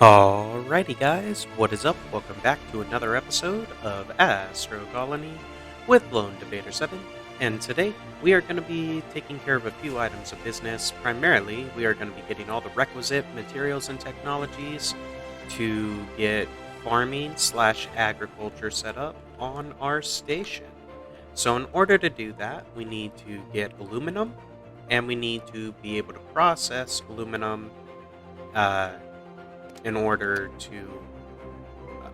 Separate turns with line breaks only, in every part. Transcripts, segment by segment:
Alrighty guys, what is up? Welcome back to another episode of Astro Colony with Lone Debater 7, and today we are going to be taking care of a few items of business. Primarily, we are going to be getting all the requisite materials and technologies to get farming slash agriculture set up on our station. So in order to do that, we need to get aluminum, and we need to be able to process aluminum uh, in order to uh,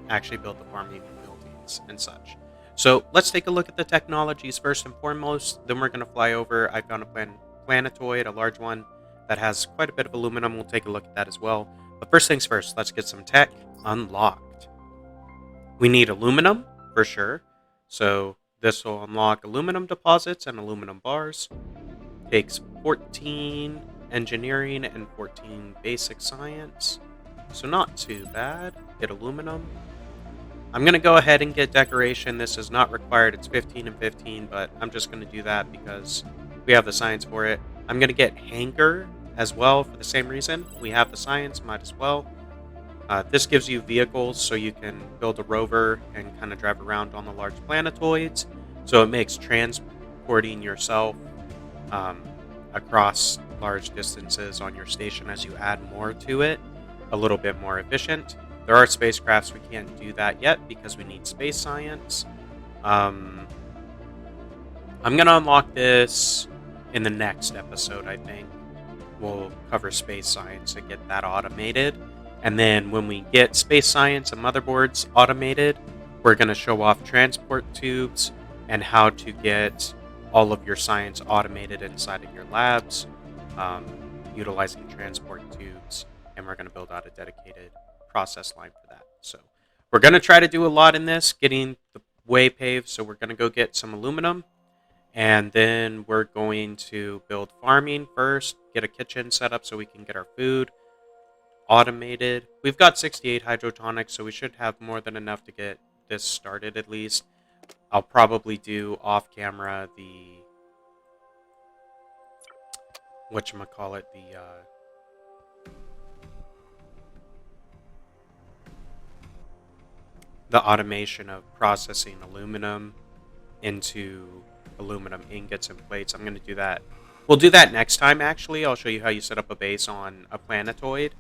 actually build the farming buildings and such. So let's take a look at the technologies first and foremost. Then we're going to fly over. I found a planetoid, a large one that has quite a bit of aluminum. We'll take a look at that as well. But first things first, let's get some tech unlocked. We need aluminum for sure. So this will unlock aluminum deposits and aluminum bars. Takes 14 engineering and 14 basic science. So not too bad. Get aluminum. I'm going to go ahead and get decoration. This is not required. It's 15 and 15, but I'm just going to do that because we have the science for it. I'm going to get hangar as well for the same reason. We have the science, might as well. This gives you vehicles so you can build a rover and kind of drive around on the large planetoids. So it makes transporting yourself across large distances on your station as you add more to it a little bit more efficient. There are spacecrafts we can't do that yet because we need space science. I'm going to unlock this in the next episode, I think. We'll cover space science and get that automated. And then when we get space science and motherboards automated, we're going to show off transport tubes and how to get all of your science automated inside of your labs, utilizing transport tubes. And we're going to build out a dedicated process line for that. So we're going to try to do a lot in this, getting the way paved. So we're going to go get some aluminum. And then we're going to build farming first, get a kitchen set up so we can get our food automated. We've got 68 hydrotonics, so we should have more than enough to get this started at least. I'll probably do off camera the automation of processing aluminum into aluminum ingots and plates. I'm going to do that. We'll do that next time, actually. I'll show you how you set up a base on a planetoid.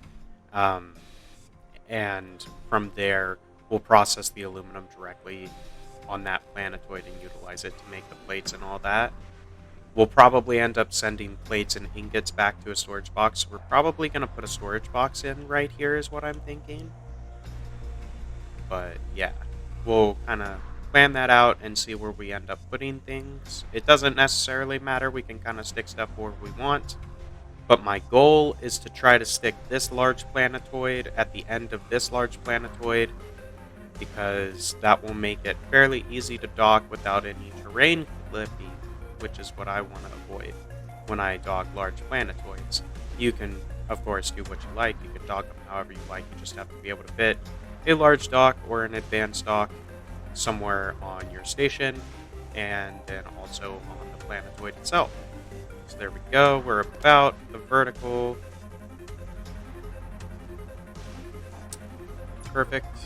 And from there, we'll process the aluminum directly on that planetoid and utilize it to make the plates and all that. We'll probably end up sending plates and ingots back to a storage box. So we're probably going to put a storage box in right here is what I'm thinking. But yeah, we'll kind of plan that out and see where we end up putting things. It doesn't necessarily matter. We can kind of stick stuff where we want. But my goal is to try to stick this large planetoid at the end of this large planetoid, because that will make it fairly easy to dock without any terrain clipping, which is what I want to avoid when I dock large planetoids. You can, of course, do what you like. You can dock them however you like. You just have to be able to fit a large dock or an advanced dock somewhere on your station, and then also on the planetoid itself. So there we go. We're about the vertical. Perfect.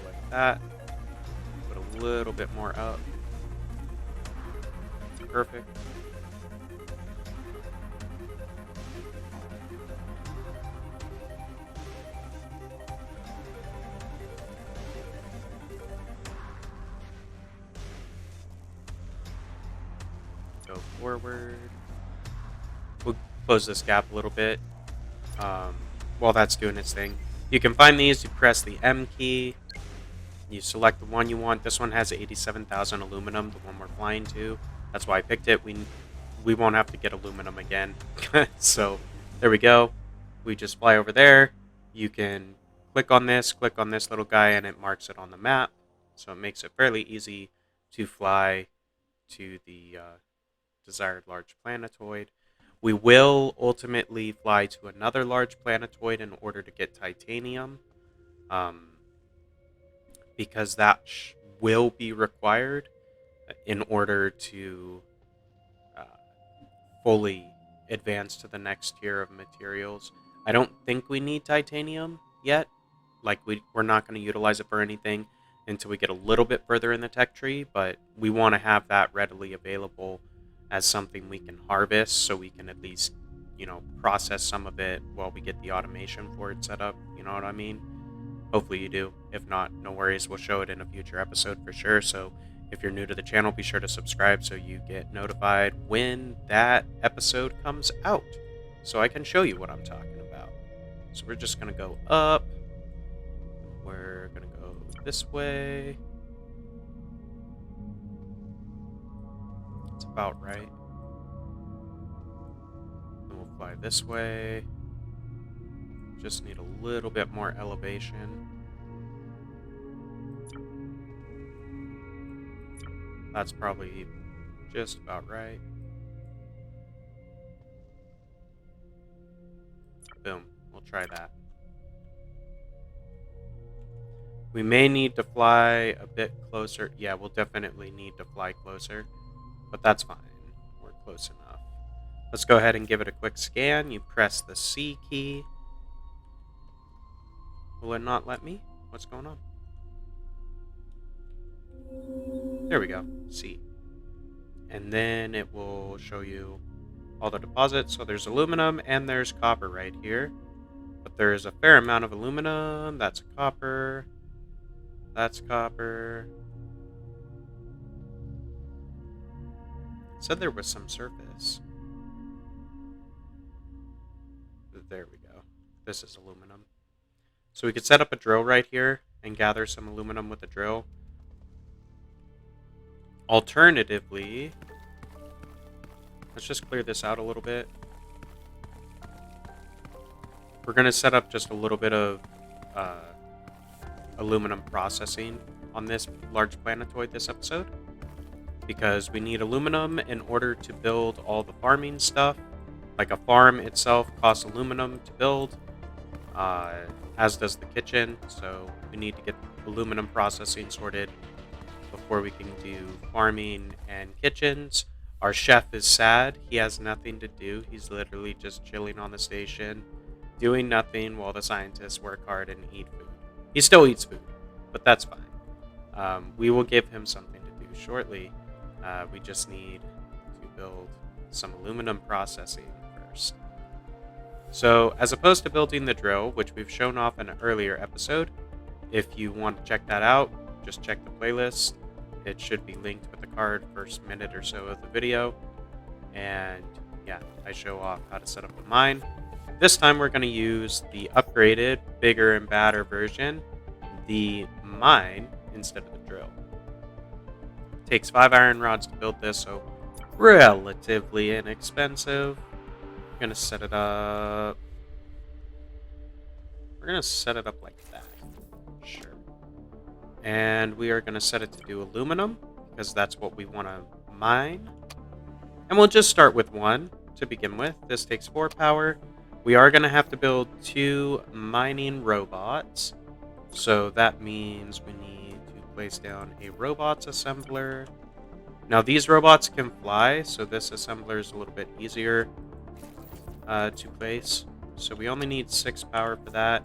Like that. Put a little bit more up. Perfect. Go forward. We'll close this gap a little bit while that's doing its thing. You can find these. You press the M key. You select the one you want. This one has 87,000 aluminum, the one we're flying to. That's why I picked it. We won't have to get aluminum again. So there we go. We just fly over there. You can click on this little guy, and it marks it on the map. So it makes it fairly easy to fly to the desired large planetoid. We will ultimately fly to another large planetoid in order to get titanium, because that will be required in order to fully advance to the next tier of materials. I don't think we need titanium yet. Like, we're not going to utilize it for anything until we get a little bit further in the tech tree, but we want to have that readily available as something we can harvest so we can at least, process some of it while we get the automation for it set up. You know what I mean? Hopefully you do. If not, no worries. We'll show it in a future episode for sure. So if you're new to the channel, be sure to subscribe so you get notified when that episode comes out, so I can show you what I'm talking about. So we're just going to go up. We're going to go this way. It's about right. Then we'll fly this way. Just need a little bit more elevation. That's probably just about right. Boom. We'll try that. We may need to fly a bit closer. Yeah, we'll definitely need to fly closer, but that's fine. We're close enough. Let's go ahead and give it a quick scan. You press the C key. Will it not let me? What's going on? There we go. C. And then it will show you all the deposits. So there's aluminum and there's copper right here. But there's a fair amount of aluminum. That's copper. That's copper. It said there was some surface. There we go. This is aluminum. So we could set up a drill right here and gather some aluminum with the drill. Alternatively, let's just clear this out a little bit. We're going to set up just a little bit of aluminum processing on this large planetoid this episode, because we need aluminum in order to build all the farming stuff. Like, a farm itself costs aluminum to build, as does the kitchen, so we need to get aluminum processing sorted before we can do farming and kitchens. Our chef is sad. He has nothing to do. He's literally just chilling on the station, doing nothing while the scientists work hard and eat food. He still eats food, but that's fine. We will give him something to do shortly. We just need to build some aluminum processing first. So, as opposed to building the drill, which we've shown off in an earlier episode, if you want to check that out, just check the playlist. It should be linked with the card first minute or so of the video. And yeah, I show off how to set up the mine. This time we're going to use the upgraded, bigger and badder version, the mine, instead of the drill. It takes 5 iron rods to build this, so relatively inexpensive. We're going to set it up. We're going to set it up like that. Sure. And we are going to set it to do aluminum, because that's what we want to mine. And we'll just start with 1 to begin with. This takes 4 power. We are going to have to build 2 mining robots. So that means we need to place down a robots assembler. Now these robots can fly, so this assembler is a little bit easier to place. So we only need 6 power for that.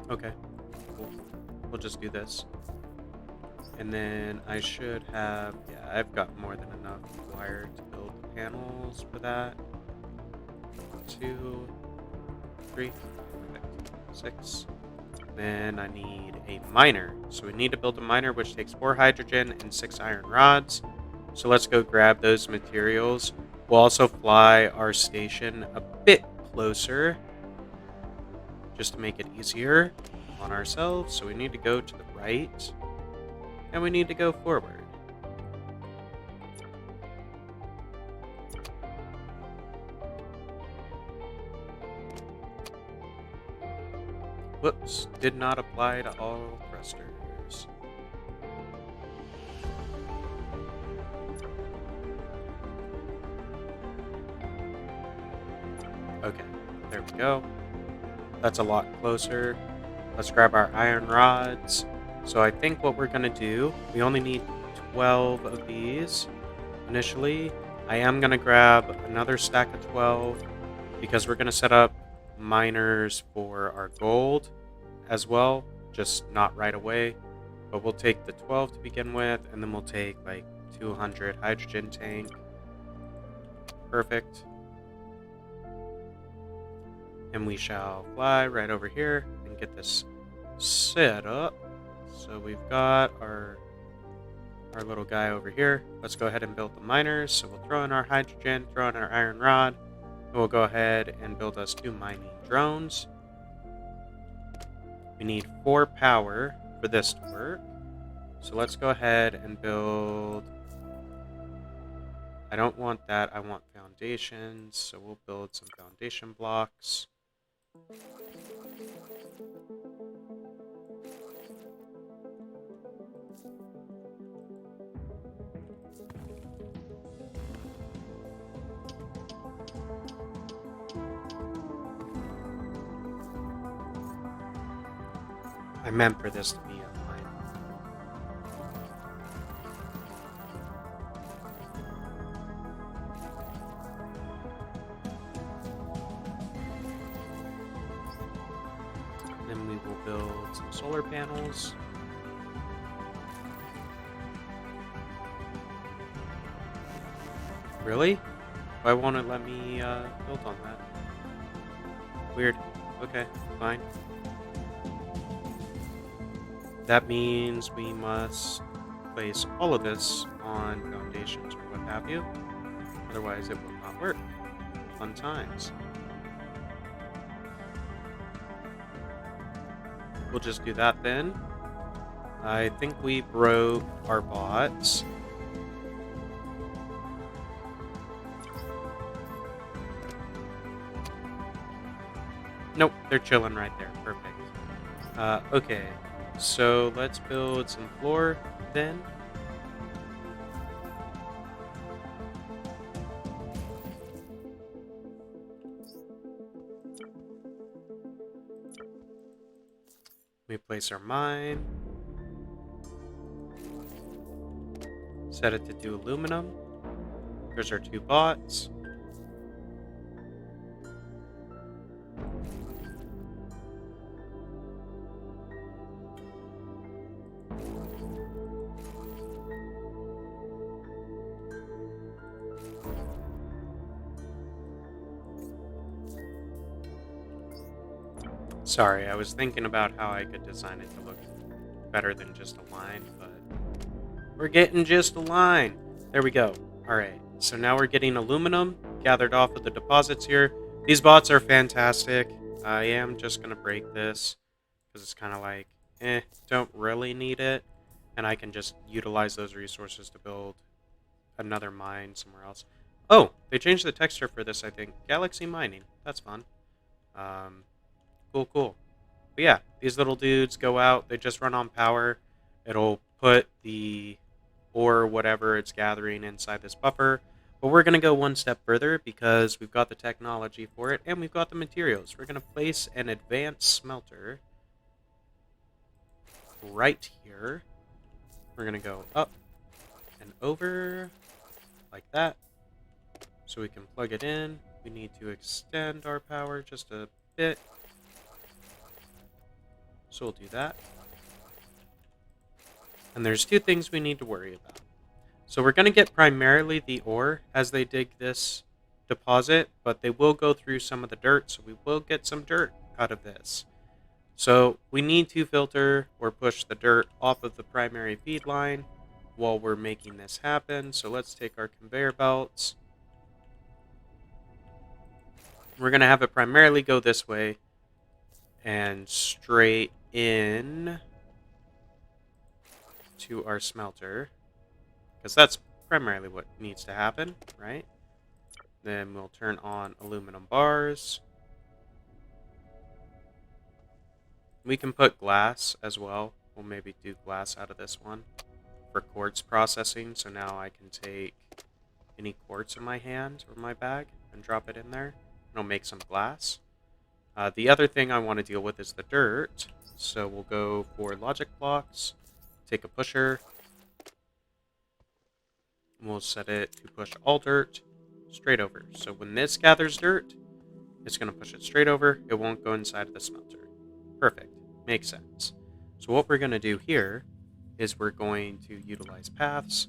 Okay, cool. We'll just do this. And then I should have, yeah, I've got more than enough wire to build the panels for that. 2, 3, perfect. 6. Then I need a miner. So we need to build a miner, which takes 4 hydrogen and 6 iron rods. So let's go grab those materials. We'll also fly our station a bit closer, just to make it easier on ourselves. So we need to go to the right, and we need to go forward. Whoops, did not apply to all thrusters. Okay, there we go. That's a lot closer. Let's grab our iron rods. So I think what we're going to do, we only need 12 of these initially. I am going to grab another stack of 12 because we're going to set up miners for our gold as well, just not right away. But we'll take the 12 to begin with, and then we'll take like 200 hydrogen tank. Perfect. And we shall fly right over here and get this set up. So we've got our little guy over here. Let's go ahead and build the miners. So we'll throw in our hydrogen, throw in our iron rod, and we'll go ahead and build us 2 mining drones. We need 4 power for this to work. So let's go ahead and build... I don't want that. I want foundations. So we'll build some foundation blocks. I meant for this to be a mine. Then we will build some solar panels. Really? Why won't it let me build on that? Weird. Okay, fine. That means we must place all of this on foundations or what have you. Otherwise it will not work. Fun times. We'll just do that then. I think we broke our bots. Nope, they're chilling right there. Perfect. Okay. So let's build some floor then. We place our mine. Set it to do aluminum. There's our 2 bots. Sorry, I was thinking about how I could design it to look better than just a line, but we're getting just a line. There we go. Alright, so now we're getting aluminum gathered off of the deposits here. These bots are fantastic. I am just going to break this because it's kind of like, don't really need it. And I can just utilize those resources to build another mine somewhere else. Oh, they changed the texture for this, I think. Galaxy mining. That's fun. Cool. But yeah, these little dudes go out. They just run on power. It'll put the ore, whatever it's gathering, inside this buffer. But we're going to go one step further because we've got the technology for it and we've got the materials. We're going to place an advanced smelter right here. We're going to go up and over like that so we can plug it in. We need to extend our power just a bit. So we'll do that. And there's 2 things we need to worry about. So we're going to get primarily the ore as they dig this deposit, but they will go through some of the dirt, so we will get some dirt out of this. So we need to filter or push the dirt off of the primary feed line while we're making this happen. So let's take our conveyor belts. We're going to have it primarily go this way and straight in to our smelter, because that's primarily what needs to happen, right? Then we'll turn on aluminum bars. We can put glass as well. We'll maybe do glass out of this one for quartz processing. So now I can take any quartz in my hand or my bag and drop it in there. And I'll make some glass. The other thing I want to deal with is the dirt. So we'll go for logic blocks, take a pusher, We'll set it to push all dirt straight over. So when this gathers dirt, it's going to push it straight over. It won't go inside of the smelter. Perfect. Makes sense. So what we're going to do here is we're going to utilize paths.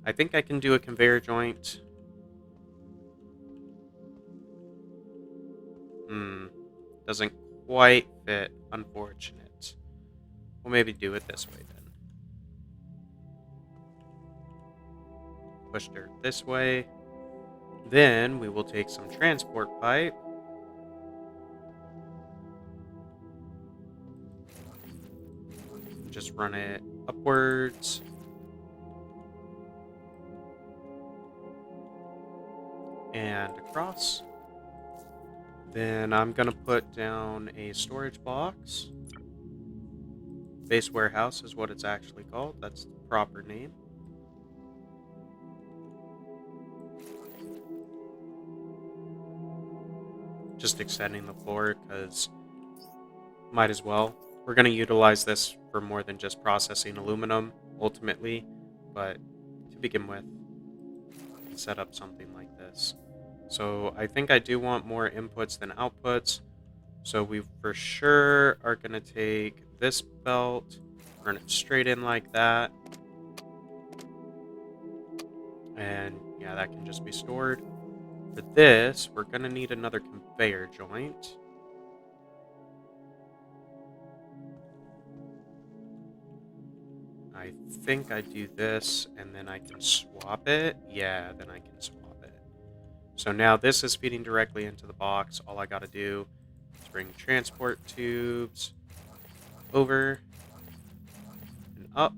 I think I can do a conveyor joint. Doesn't quite fit. Unfortunate. We'll maybe do it this way then. Push dirt this way. Then we will take some transport pipe. Just run it upwards. And across. Then I'm going to put down a storage box. Base warehouse is what it's actually called. That's the proper name. Just extending the floor because might as well. We're going to utilize this for more than just processing aluminum, ultimately. But to begin with, set up something like this. So I think I do want more inputs than outputs. So we for sure are going to take this belt, run it straight in like that. And yeah, that can just be stored. For this, we're going to need another conveyor joint. I think I do this and then I can swap it. Yeah, then I can swap it. So now this is feeding directly into the box. All I got to do is bring transport tubes over and up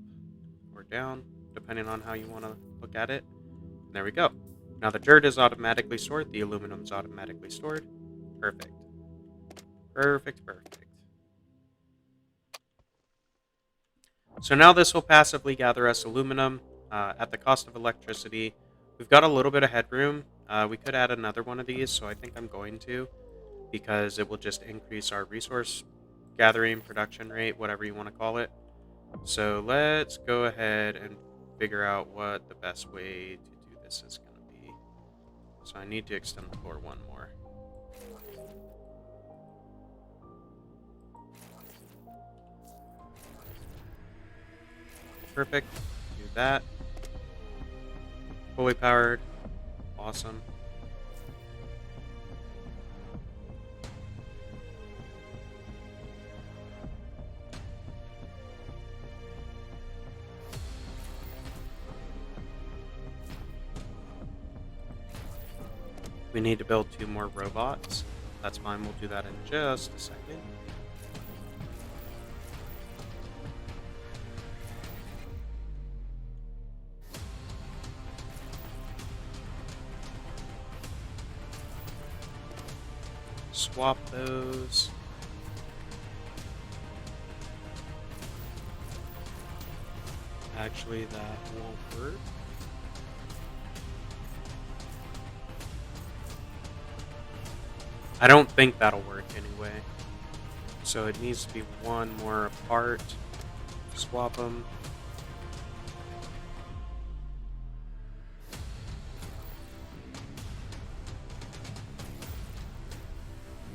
or down, depending on how you want to look at it. And there we go. Now the dirt is automatically stored. The aluminum is automatically stored. Perfect. Perfect, perfect. So now this will passively gather us aluminum at the cost of electricity. We've got a little bit of headroom. We could add another one of these, so I think I'm going to, because it will just increase our resource gathering, production rate, whatever you want to call it. So let's go ahead and figure out what the best way to do this is going to be. So I need to extend the floor one more. Perfect. Do that. Fully powered. Awesome. We need to build 2 more robots. That's fine. We'll do that in just a second. Swap those. Actually, that won't work. I don't think that'll work anyway. So it needs to be one more apart. Swap them.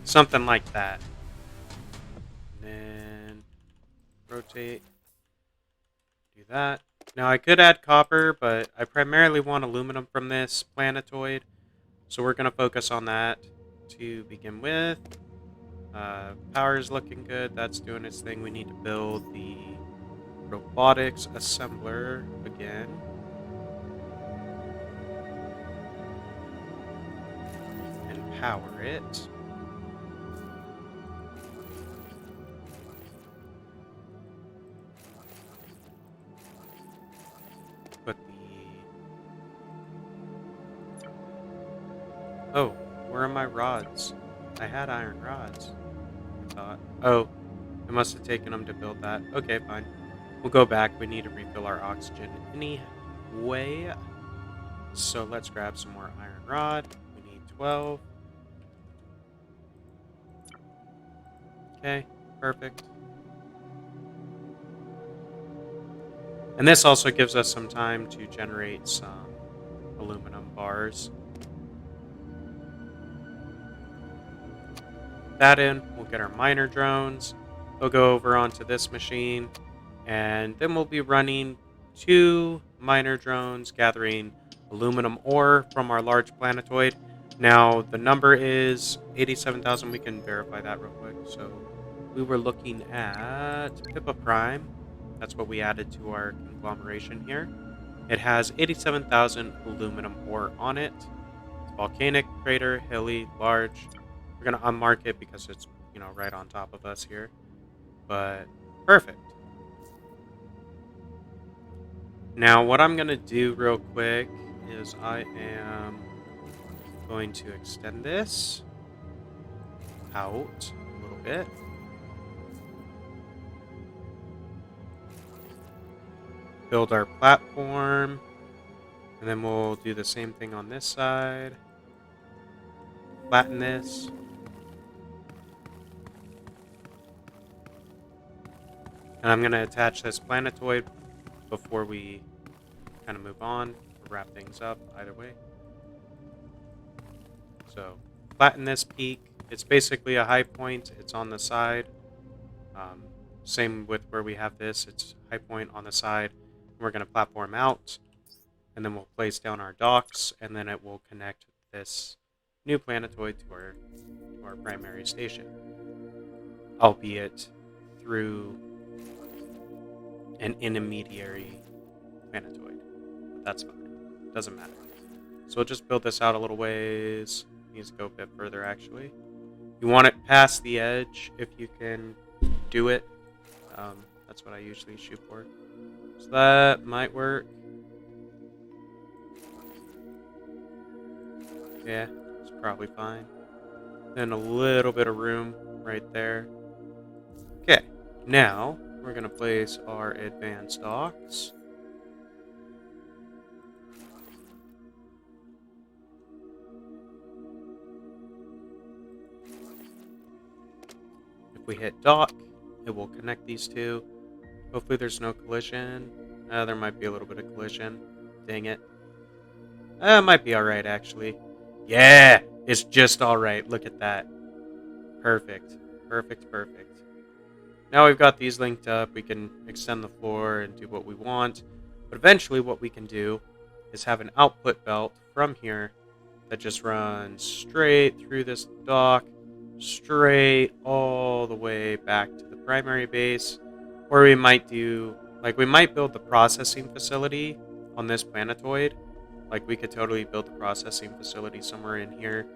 Something like that. And then rotate. Do that. Now I could add copper, but I primarily want aluminum from this planetoid. So we're going to focus on that to begin with. Power is looking good. That's doing its thing. We need to build the robotics assembler again. And power it. Put the... Oh, where are my rods? I had iron rods, I thought. Oh, I must have taken them to build that. Okay, fine. We'll go back. We need to refill our oxygen anyway. So let's grab some more iron rod. We need 12. Okay, perfect. And this also gives us some time to generate some aluminum bars. That in, we'll get our miner drones. They'll go over onto this machine, and then we'll be running 2 miner drones gathering aluminum ore from our large planetoid. Now, the number is 87,000. We can verify that real quick. So, we were looking at Pippa Prime. That's what we added to our conglomeration here. It has 87,000 aluminum ore on it. It's volcanic, crater, hilly, large. We're going to unmark it because it's, right on top of us here. But perfect. Now, what I'm going to do real quick is I am going to extend this out a little bit. Build our platform. And then we'll do the same thing on this side. Flatten this. And I'm going to attach this planetoid before we kind of move on, wrap things up either way. So, flatten this peak. It's basically a high point. It's on the side. Same with where we have this. It's high point on the side. We're going to platform out. And then we'll place down our docks. And then it will connect this new planetoid to our primary station. Albeit through an intermediary planetoid. But that's fine. Doesn't matter. So we'll just build this out a little ways. Needs to go a bit further, actually. You want it past the edge if you can do it. That's what I usually shoot for. So that might work. Yeah, it's probably fine. Then a little bit of room right there. Okay, now we're going to place our advanced docks. If we hit dock, it will connect these two. Hopefully there's no collision. There might be a little bit of collision. Dang it. It might be alright, actually. Yeah! It's just alright. Look at that. Perfect. Perfect, perfect. Now we've got these linked up. We can extend the floor and do what we want. But eventually what we can do is have an output belt from here that just runs straight through this dock, straight all the way back to the primary base. Or we might do, we might build the processing facility on this planetoid. We could totally build the processing facility somewhere in here,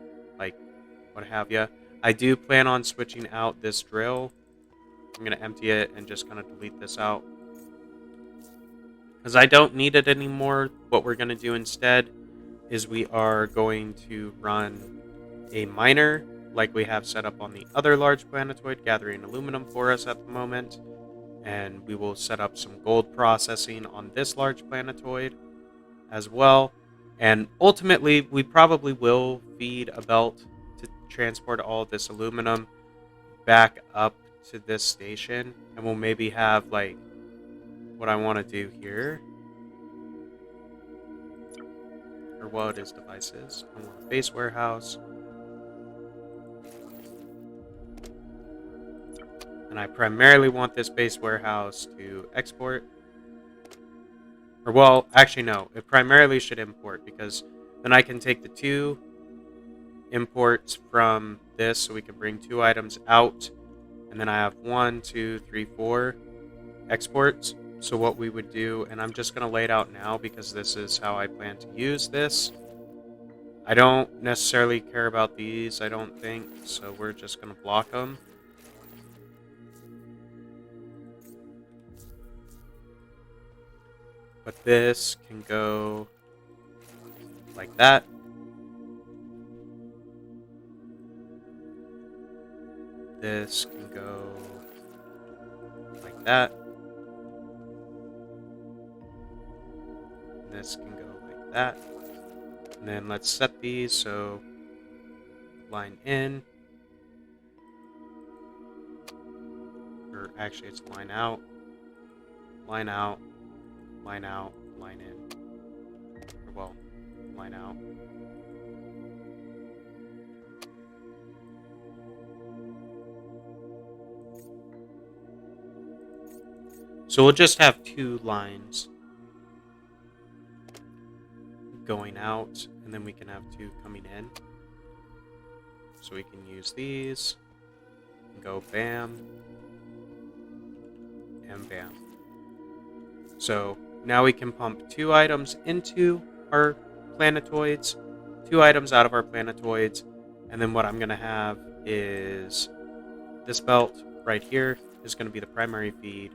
what have you. I do plan on switching out this drill. I'm going to empty it and just kind of delete this out, because I don't need it anymore. What we're going to do instead is we are going to run a miner like we have set up on the other large planetoid, gathering aluminum for us at the moment. And we will set up some gold processing on this large planetoid as well. And ultimately, we probably will feed a belt to transport all of this aluminum back up to this station. And we'll maybe have, what I want to do here. Or what is devices. I want a base warehouse. And I primarily want this base warehouse to export. Or, well, actually, no. It primarily should import, because then I can take the 2 imports from this, so we can bring 2 items out. And then I have 1, 2, 3, 4 exports. So what we would do, and I'm just going to lay it out now because this is how I plan to use this. I don't necessarily care about these, I don't think. So we're just going to block them. But this can go like that. This can go like that. And this can go like that. And then let's set these so line in. Or actually it's line out. Line out. Line out, line in. Or, well, line out. So we'll just have 2 lines going out, and then we can have 2 coming in. So we can use these, and go bam, and bam. So now we can pump 2 items into our planetoids, 2 items out of our planetoids, and then what I'm going to have is this belt right here is going to be the primary feed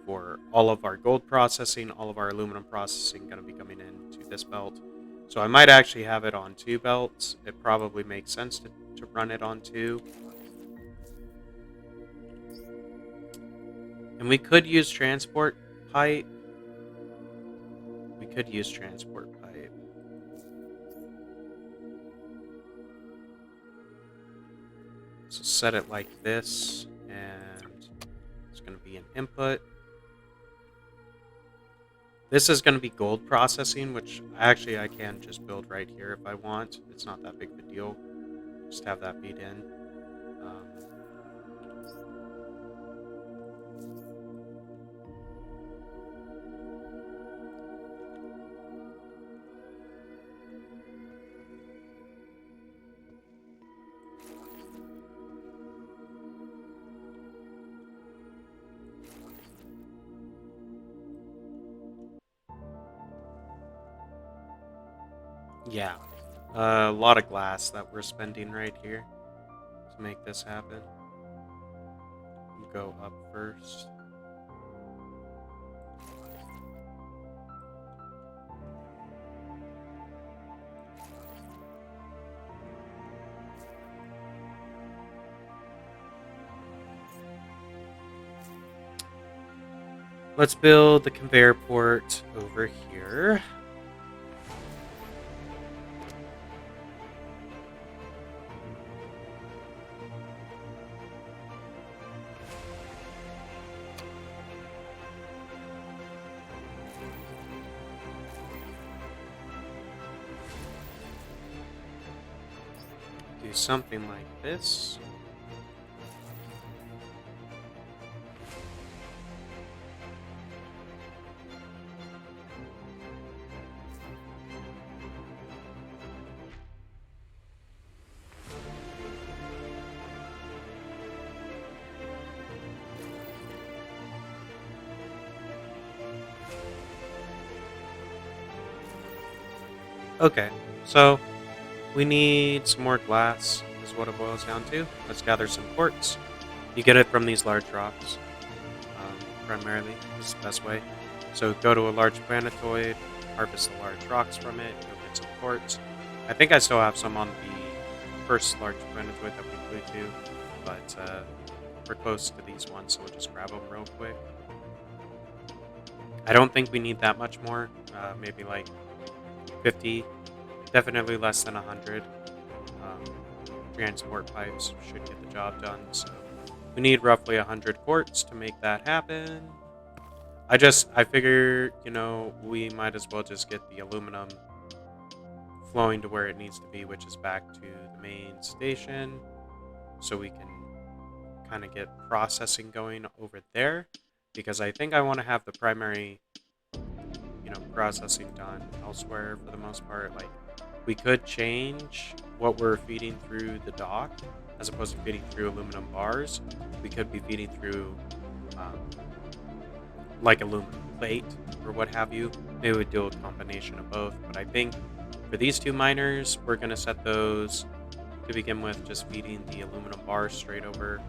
for all of our gold processing, all of our aluminum processing going to be coming into this belt. So I might actually have it on 2 belts. It probably makes sense to run it on 2. And we could use transport pipe. So set it like this, and it's going to be an input. This is going to be gold processing, which actually I can just build right here if I want. It's not that big of a deal. Just have that feed in. Yeah, a lot of glass that we're spending right here to make this happen. Go up first. Let's build the conveyor port over here. Do something like this. Okay, so we need some more glass, is what it boils down to. Let's gather some quartz. You get it from these large rocks, primarily. This is the best way. So go to a large planetoid, harvest the large rocks from it, go get some quartz. I think I still have some on the first large planetoid that we flew to, but we're close to these ones, so we'll just grab them real quick. I don't think we need that much more, maybe like 50, definitely less than 100. Transport pipes should get the job done, so we need roughly 100 quartz to make that happen. I figure, we might as well just get the aluminum flowing to where it needs to be, which is back to the main station, so we can kind of get processing going over there, because I think I want to have the primary processing done elsewhere for the most part. Like, we could change what we're feeding through the dock as opposed to feeding through aluminum bars. We could be feeding through like aluminum plate or what have you. Maybe we'd do a combination of both, but I think for these 2 miners, we're going to set those to begin with, just feeding the aluminum bars straight over,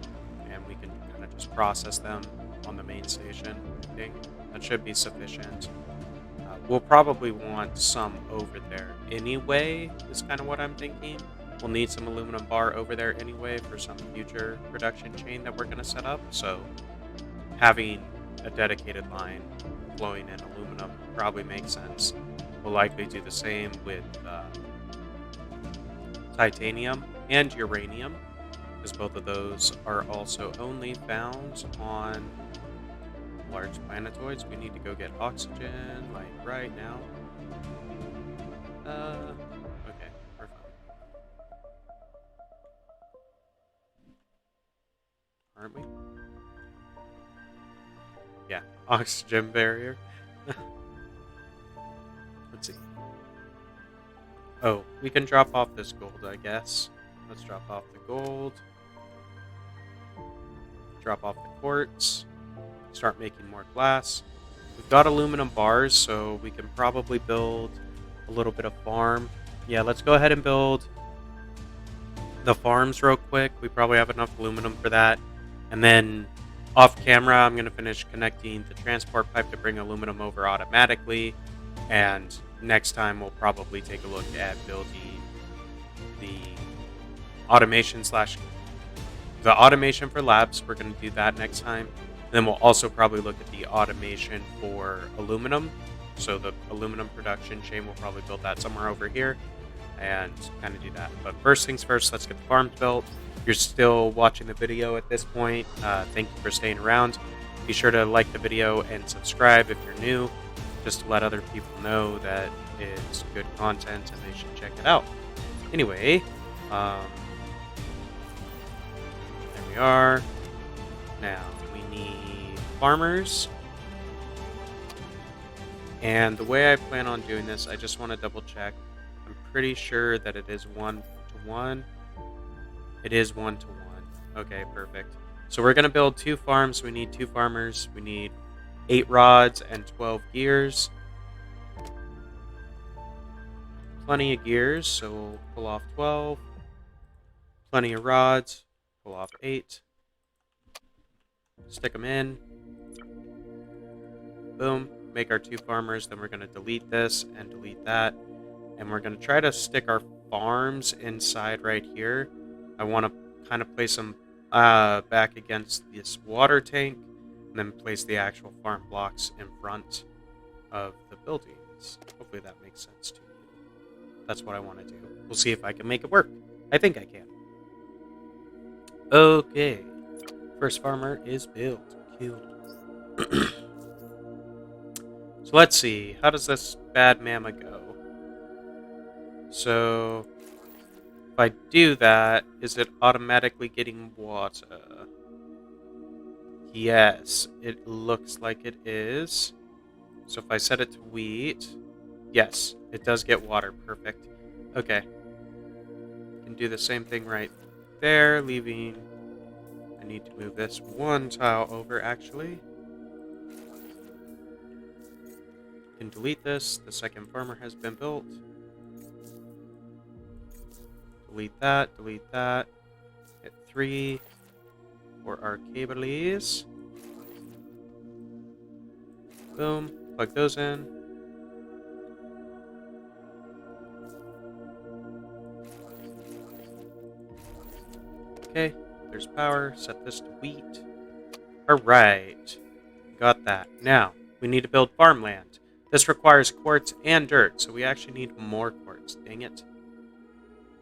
and we can kind of just process them on the main station. I think that should be sufficient. We'll probably want some over there anyway, is kind of what I'm thinking. We'll need some aluminum bar over there anyway for some future production chain that we're going to set up. So having a dedicated line flowing in aluminum probably makes sense. We'll likely do the same with titanium and uranium, because both of those are also only found on large planetoids. We need to go get oxygen, like right now. Okay, we're fine. Aren't we? Yeah, oxygen barrier. Let's see. Oh, we can drop off this gold, I guess. Let's drop off the gold. Drop off the quartz. Start making more glass. We've got aluminum bars, so we can probably build a little bit of farm. Yeah, let's go ahead and build the farms real quick. We probably have enough aluminum for that. And then off camera, I'm going to finish connecting the transport pipe to bring aluminum over automatically. And next time, we'll probably take a look at building the automation slash the automation for labs. We're going to do that next time. And then we'll also probably look at the automation for aluminum. So the aluminum production chain, we'll probably build that somewhere over here and kind of do that. But first things first, let's get the farms built. If you're still watching the video at this point, thank you for staying around. Be sure to like the video and subscribe if you're new, just to let other people know that it's good content and they should check it out. Anyway, there we are. Now, we need farmers. And the way I plan on doing this, I just want to double check. I'm pretty sure that it is 1-to-1. It is 1-to-1. Okay, perfect. So we're going to build 2 farms. We need 2 farmers. We need 8 rods and 12 gears. Plenty of gears, so we'll pull off 12. Plenty of rods. Pull off 8. Stick them in. Boom. Make our 2 farmers. Then we're going to delete this and delete that. And we're going to try to stick our farms inside right here. I want to kind of place them back against this water tank. And then place the actual farm blocks in front of the buildings. Hopefully that makes sense to you. That's what I want to do. We'll see if I can make it work. I think I can. Okay. First farmer is built. Killed. So let's see. How does this bad mama go? So if I do that, is it automatically getting water? Yes, it looks like it is. So if I set it to wheat, yes, it does get water. Perfect. Okay. Can do the same thing right there, leaving... I need to move this 1 tile over, actually. Can delete this. The second farmer has been built. Delete that. Delete that. Hit 3 for our cables. Boom. Plug those in. Okay. There's power. Set this to wheat. Alright. Got that. Now, we need to build farmland. This requires quartz and dirt, so we actually need more quartz. Dang it.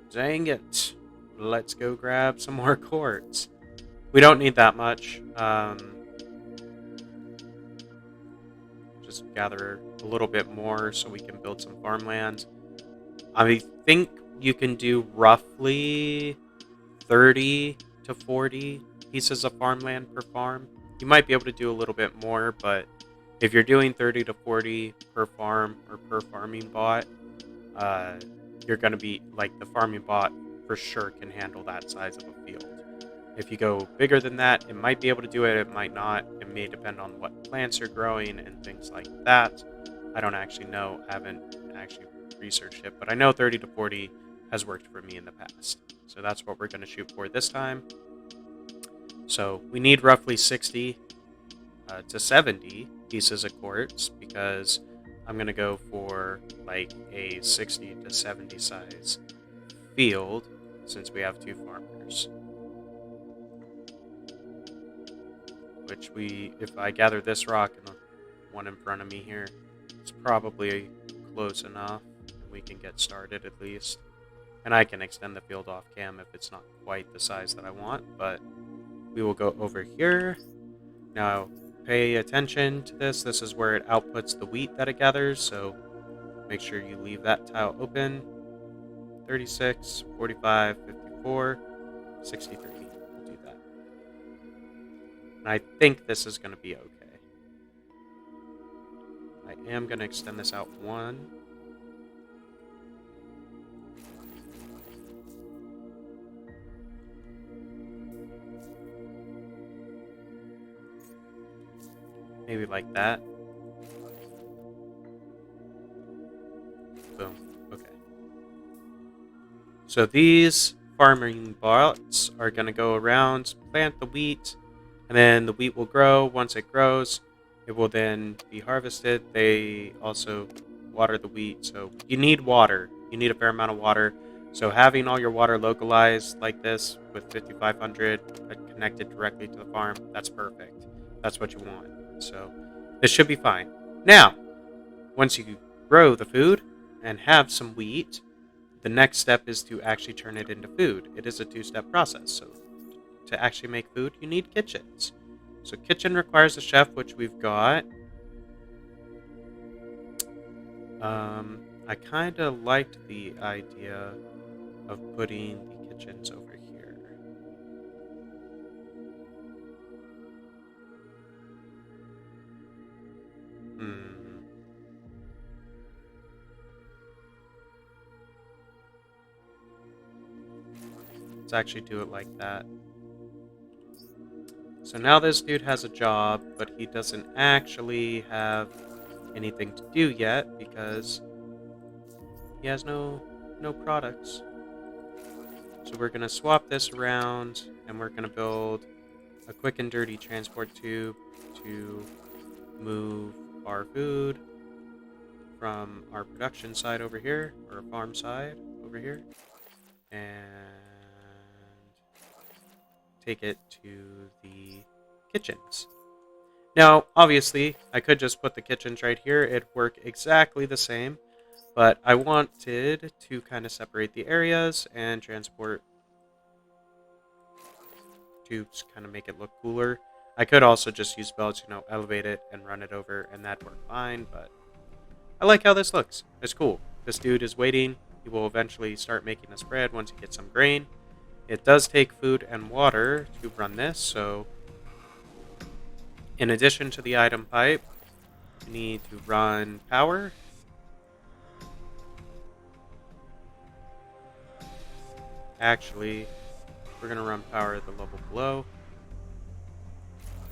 Dang it. Let's go grab some more quartz. We don't need that much. Just gather a little bit more so we can build some farmland. I think you can do roughly 30 to 40 pieces of farmland per farm. You might be able to do a little bit more, but if you're doing 30 to 40 per farm or per farming bot, you're going to be, like, the farming bot for sure can handle that size of a field. If you go bigger than that, it might be able to do it, it might not. It may depend on what plants you're growing and things like that. I don't actually know. I haven't actually researched it, but I know 30 to 40 has worked for me in the past. So that's what we're going to shoot for this time. So we need roughly 60 to 70 pieces of quartz because I'm going to go for like a 60 to 70 size field since we have 2 farmers. Which if I gather this rock and the one in front of me here, it's probably close enough. We can get started at least. And I can extend the field off cam if it's not quite the size that I want, but we will go over here. Now, pay attention to this. This is where it outputs the wheat that it gathers. So Make sure you leave that tile open. 36, 45, 54, 63. We'll do that. And I think this is going to be okay. I am going to extend this out one. Maybe like that. Boom. Okay. So these farming bots are going to go around, plant the wheat, and then the wheat will grow. Once it grows, it will then be harvested. They also water the wheat. So you need water. You need a fair amount of water. So having all your water localized like this with 5500 connected directly to the farm, that's perfect. That's what you want. So this should be fine. Now, once you grow the food and have some wheat, the next step is to actually turn it into food. It is a two-step process. So to actually make food, you need kitchens. So kitchen requires a chef, which we've got. I kind of liked the idea of putting the kitchens over here. Let's actually do it like that. So now this dude has a job, but he doesn't actually have anything to do yet because he has no products. So we're going to swap this around, and we're going to build a quick and dirty transport tube to move our food from our production side over here, or farm side over here, and take it to the kitchens. Now, obviously, I could just put the kitchens right here. It'd work exactly the same, but I wanted to kind of separate the areas and transport tubes, kind of make it look cooler. I could also just use belts, elevate it and run it over, and that'd work fine, but I like how this looks. It's cool. This dude is waiting. He will eventually start making a spread once he gets some grain. It does take food and water to run this, so in addition to the item pipe, you need to run power. Actually, we're going to run power at the level below.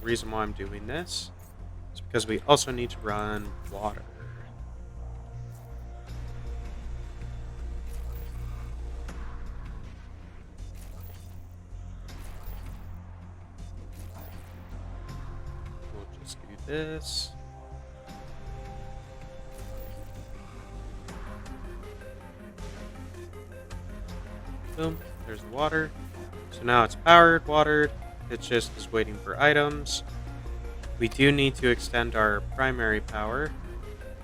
The reason why I'm doing this is because we also need to run water. We'll just do this. Boom, there's the water. So now it's powered, watered. It just is waiting for items. We do need to extend our primary power.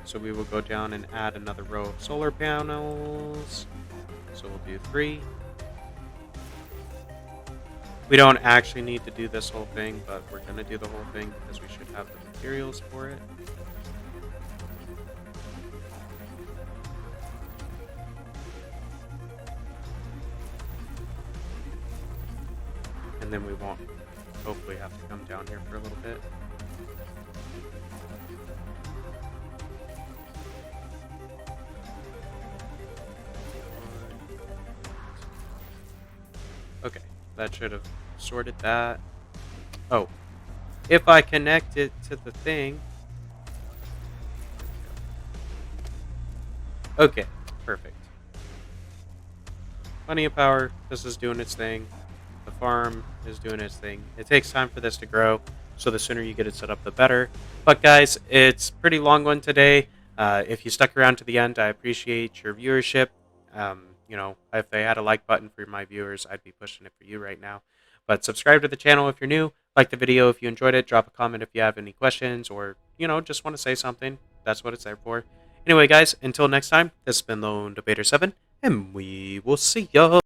So we will go down and add another row of solar panels. So we'll do 3. We don't actually need to do this whole thing, but we're going to do the whole thing because we should have the materials for it. And then we won't hopefully have to come down here for a little bit. Okay, that should have sorted that. Oh, if I connect it to the thing. Okay, perfect. Plenty of power. This is doing its thing. The farm is doing its thing. It takes time for this to grow, so the sooner you get it set up, the better. But guys, it's a pretty long one today. If you stuck around to the end, I appreciate your viewership. If they had a like button for my viewers, I'd be pushing it for you right now. But subscribe to the channel if you're new. Like the video if you enjoyed it. Drop a comment if you have any questions or, just want to say something. That's what it's there for. Anyway, guys, until next time, this has been Lone Debater 7, and we will see ya.